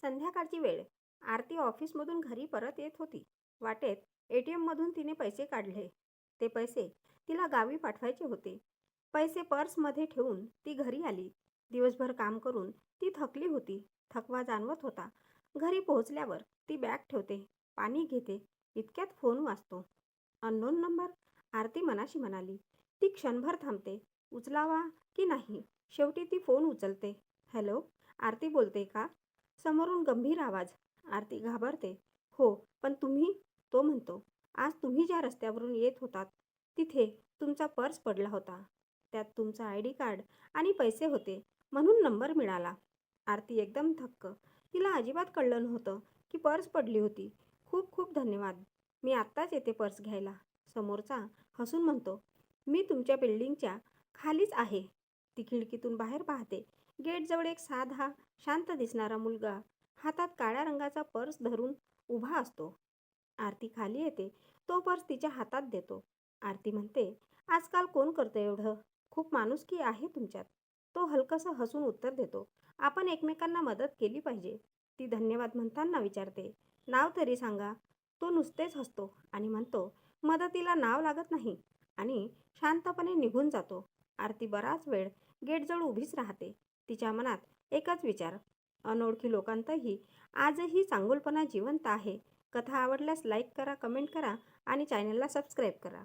संध्याकाळची वेळ. आरती ऑफिसमधून घरी परत येत होती. वाटेत ATM मधून तिने पैसे काढले. ते पैसे तिला गावी पाठवायचे होते. पैसे पर्समध्ये ठेवून ती घरी आली. दिवसभर काम करून ती थकली होती. थकवा जाणवत होता. घरी पोहोचल्यावर ती बॅग ठेवते, पाणी घेते. इतक्यात फोन वाजतो. Unknown number. आरती मनाशी म्हणाली. ती क्षणभर थांबते. उचलावा की नाही. शेवटी ती फोन उचलते. हॅलो, आरती बोलते का? समोरून गंभीर आवाज. आरती घाबरते. हो, पण तुम्ही? तो म्हणतो, आज तुम्ही ज्या रस्त्यावरून येत होतात तिथे तुमचा पर्स पडला होता. त्यात तुमचा ID कार्ड आणि पैसे होते, म्हणून नंबर मिळाला. आरती एकदम थक्क. तिला अजिबात कळलं नव्हतं की पर्स पडली होती. खूप खूप धन्यवाद. मी आत्ताच येते पर्स घ्यायला. समोरचा हसून म्हणतो, मी तुमच्या बिल्डिंगच्या खालीच आहे. ती खिडकीतून बाहेर पाहते. गेटजवळ एक साधा, शांत दिसणारा मुलगा हातात काळ्या रंगाचा पर्स धरून उभा असतो. आरती खाली येते. तो पर्स तिच्या हातात देतो. आरती म्हणते, आजकाल कोण करतं एवढं? खूप माणुसकी आहे तुमच्यात. तो हलकसं हसून उत्तर देतो, आपण एकमेकांना मदत केली पाहिजे. ती धन्यवाद म्हणताना विचारते, नाव तरी सांगा. तो नुसतेच हसतो आणि म्हणतो, मदतीला नाव लागत नाही, आणि शांतपणे निघून जातो. आरती बराच वेळ गेटजवळ उभीच राहते. तिच्या मनात एकच विचार, अनोळखी लोकांतही आजही चांगुलपणा जिवंत आहे. कथा आवडल्यास लाईक करा, कमेंट करा आणि चॅनलला सबस्क्राईब करा.